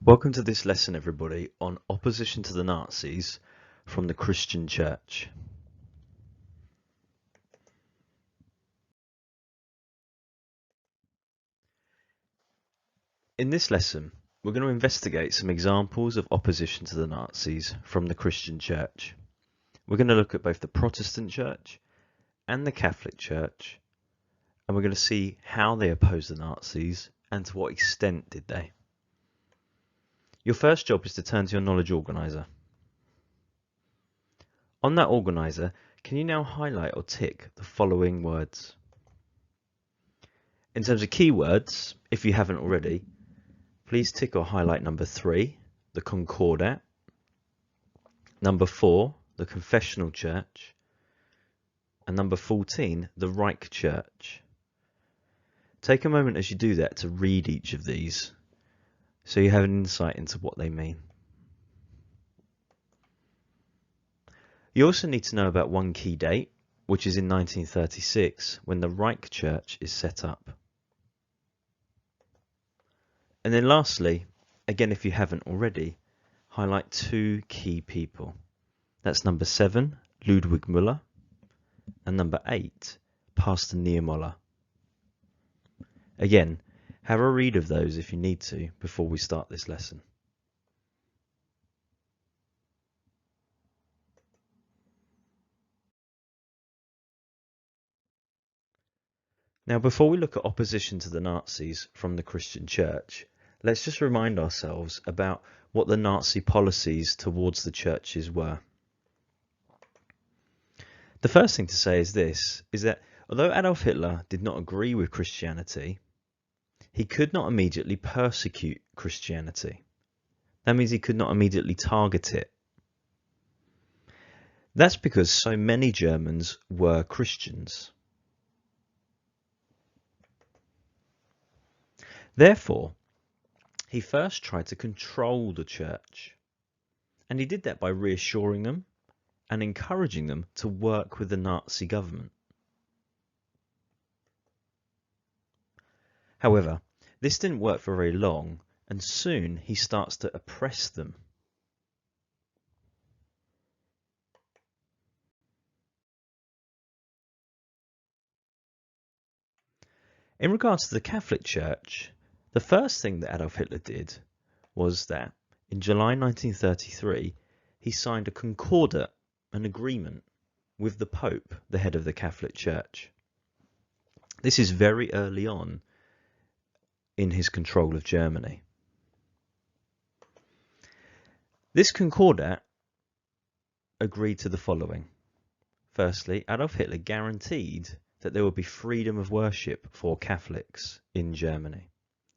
Welcome to this lesson, everybody, on opposition to the Nazis from the Christian Church. In this lesson, we're going to investigate some examples of opposition to the Nazis from the Christian Church. We're going to look at both the Protestant Church and the Catholic Church, and we're going to see how they opposed the Nazis and to what extent did they. Your first job is to turn to your knowledge organizer. On that organizer, can you now highlight or tick the following words? In terms of keywords, if you haven't already, please tick or highlight number 3, the Concordat, number 4, the Confessional Church, and number 14, the Reich Church. Take a moment as you do that to read each of these so you have an insight into what they mean. You also need to know about one key date, which is in 1936, when the Reich Church is set up. And then lastly, again if you haven't already, highlight 2 key people. That's number 7, Ludwig Müller, and number 8, Pastor Niemöller. Again, have a read of those if you need to before we start this lesson. Now, before we look at opposition to the Nazis from the Christian Church, let's just remind ourselves about what the Nazi policies towards the churches were. The first thing to say is this, is that although Adolf Hitler did not agree with Christianity, he could not immediately persecute Christianity. That means he could not immediately target it. That's because so many Germans were Christians. Therefore, he first tried to control the church, and he did that by reassuring them and encouraging them to work with the Nazi government. However, this didn't work for very long, and soon he starts to oppress them. In regards to the Catholic Church, the first thing that Adolf Hitler did was that in July 1933, he signed a Concordat, an agreement with the Pope, the head of the Catholic Church. This is very early on in his control of Germany. This Concordat agreed to the following. Firstly, Adolf Hitler guaranteed that there would be freedom of worship for Catholics in Germany,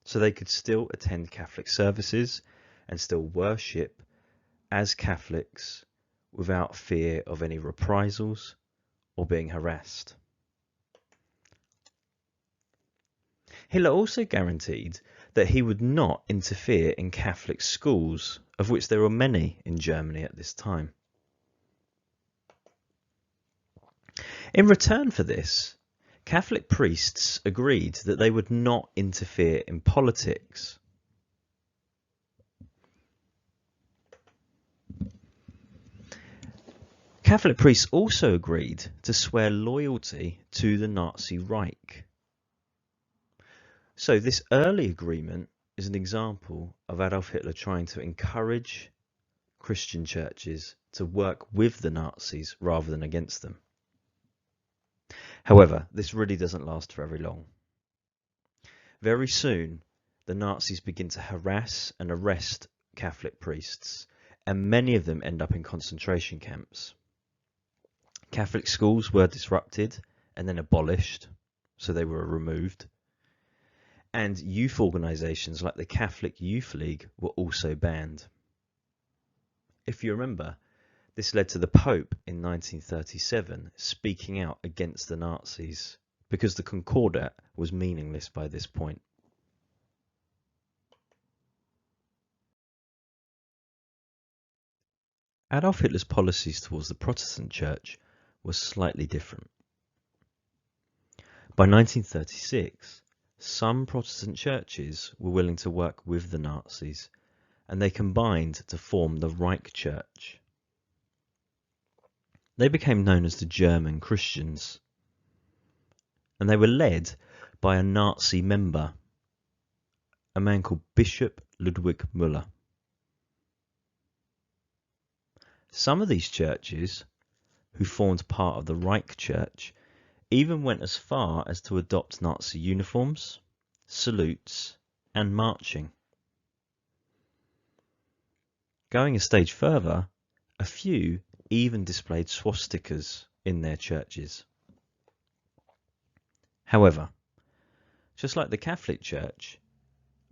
so they could still attend Catholic services and still worship as Catholics without fear of any reprisals or being harassed. Hitler also guaranteed that he would not interfere in Catholic schools, of which there were many in Germany at this time. In return for this, Catholic priests agreed that they would not interfere in politics. Catholic priests also agreed to swear loyalty to the Nazi Reich. So this early agreement is an example of Adolf Hitler trying to encourage Christian churches to work with the Nazis rather than against them. However, this really doesn't last very long. Very soon, the Nazis begin to harass and arrest Catholic priests, and many of them end up in concentration camps. Catholic schools were disrupted and then abolished, so they were removed. And youth organisations like the Catholic Youth League were also banned. If you remember, this led to the Pope in 1937 speaking out against the Nazis because the Concordat was meaningless by this point. Adolf Hitler's policies towards the Protestant Church were slightly different. By 1936, some Protestant churches were willing to work with the Nazis, and they combined to form the Reich Church. They became known as the German Christians, and they were led by a Nazi member, a man called Bishop Ludwig Müller. Some of these churches, who formed part of the Reich Church, even went as far as to adopt Nazi uniforms, salutes, and marching. Going a stage further, a few even displayed swastikas in their churches. However, just like the Catholic Church,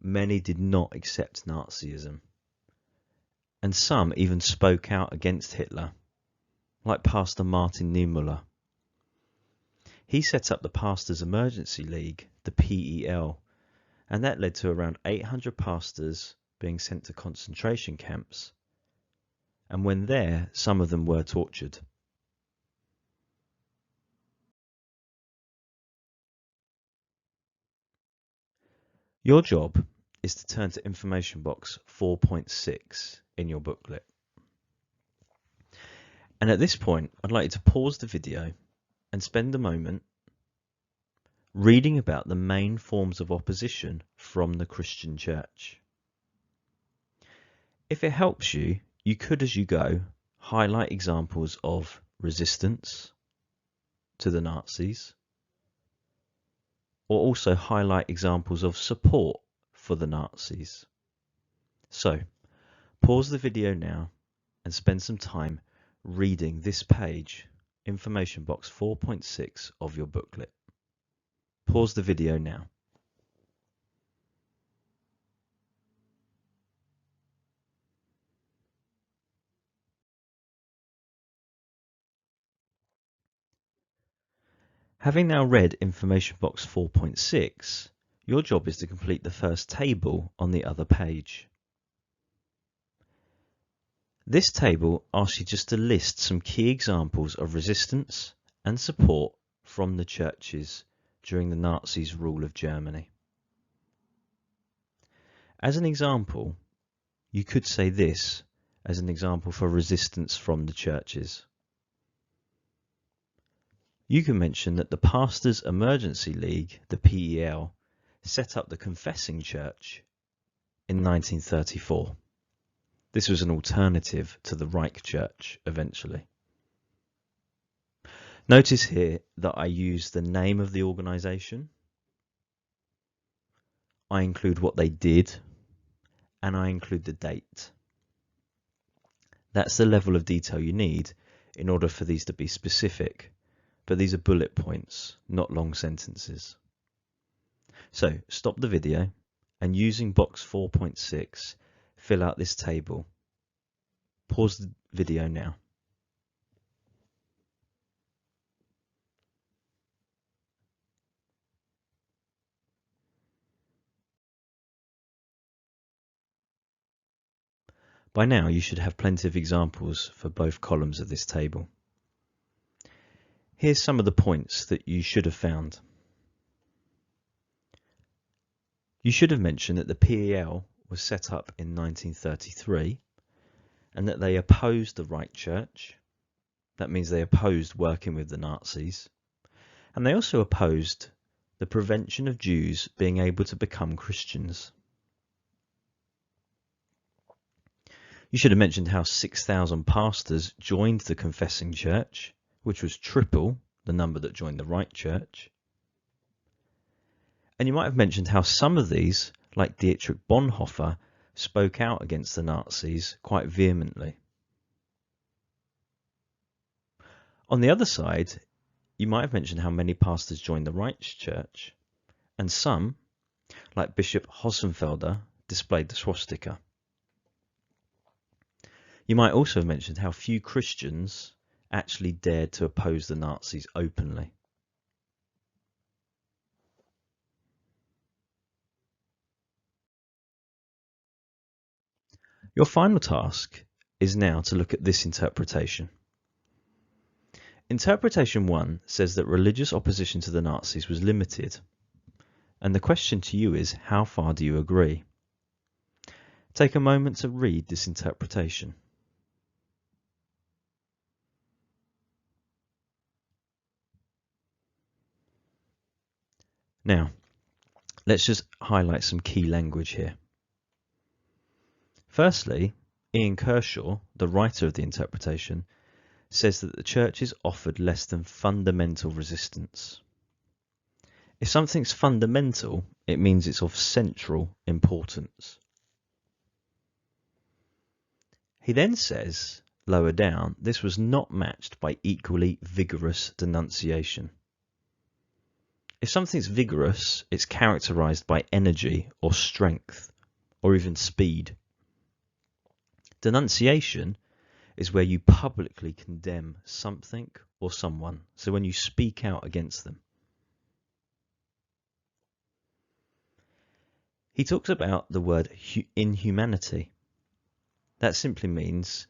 many did not accept Nazism, and some even spoke out against Hitler, like Pastor Martin Niemöller. He set up the Pastors' Emergency League, the PEL, and that led to around 800 pastors being sent to concentration camps, and when there, some of them were tortured. Your job is to turn to information box 4.6 in your booklet. And at this point, I'd like you to pause the video and spend a moment reading about the main forms of opposition from the Christian Church. If it helps you, you could, as you go, highlight examples of resistance to the Nazis, or also highlight examples of support for the Nazis. So, pause the video now and spend some time reading this page, information box 4.6 of your booklet. Pause the video now. Having now read information box 4.6, your job is to complete the first table on the other page. This table asks you just to list some key examples of resistance and support from the churches during the Nazis' rule of Germany. As an example, you could say this as an example for resistance from the churches. You can mention that the Pastors' Emergency League, the PEL, set up the Confessing Church in 1934. This was an alternative to the Reich Church eventually. Notice here that I use the name of the organisation, I include what they did, and I include the date. That's the level of detail you need in order for these to be specific, but these are bullet points, not long sentences. So stop the video and using box 4.6, fill out this table. Pause the video now. By now you should have plenty of examples for both columns of this table. Here's some of the points that you should have found. You should have mentioned that the PEL was set up in 1933 and that they opposed the Reich Church. That means they opposed working with the Nazis. And they also opposed the prevention of Jews being able to become Christians. You should have mentioned how 6,000 pastors joined the Confessing Church, which was triple the number that joined the Reich Church. And you might have mentioned how some of these, like Dietrich Bonhoeffer, spoke out against the Nazis quite vehemently. On the other side, you might have mentioned how many pastors joined the Reich Church, and some, like Bishop Hossenfelder, displayed the swastika. You might also have mentioned how few Christians actually dared to oppose the Nazis openly. Your final task is now to look at this interpretation. Interpretation 1 says that religious opposition to the Nazis was limited, and the question to you is, how far do you agree? Take a moment to read this interpretation. Now, let's just highlight some key language here. Firstly, Ian Kershaw, the writer of the interpretation, says that the churches offered less than fundamental resistance. If something's fundamental, it means it's of central importance. He then says, lower down, this was not matched by equally vigorous denunciation. If something's vigorous, it's characterized by energy or strength, or even speed. Denunciation is where you publicly condemn something or someone, so when you speak out against them. He talks about the word inhumanity. That simply means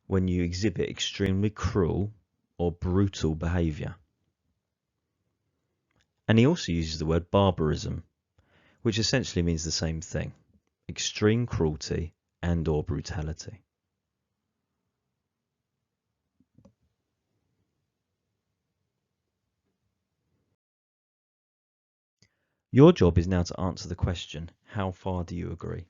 when you exhibit extremely cruel or brutal behaviour. And he also uses the word barbarism, which essentially means the same thing, extreme cruelty and or brutality. Your job is now to answer the question, how far do you agree?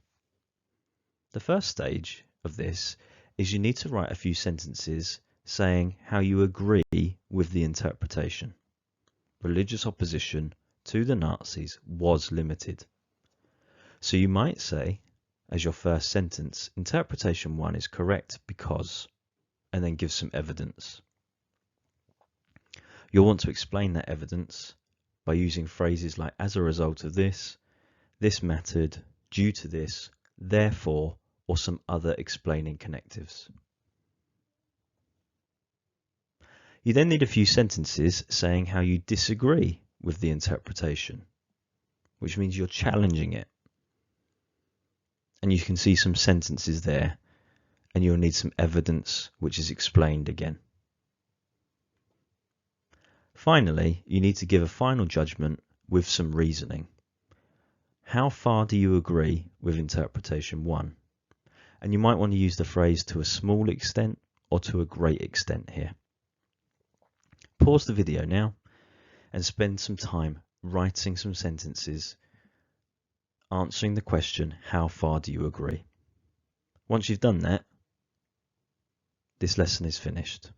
The first stage of this is you need to write a few sentences saying how you agree with the interpretation. Religious opposition to the Nazis was limited. So you might say, as your first sentence, interpretation 1 is correct because, and then give some evidence. You'll want to explain that evidence by using phrases like as a result of this mattered, due to this, therefore, or some other explaining connectives. You then need a few sentences saying how you disagree with the interpretation, which means you're challenging it. And you can see some sentences there, and you'll need some evidence which is explained again. Finally, you need to give a final judgment with some reasoning. How far do you agree with interpretation 1? And you might want to use the phrase to a small extent or to a great extent here. Pause the video now and spend some time writing some sentences answering the question, how far do you agree? Once you've done that, this lesson is finished.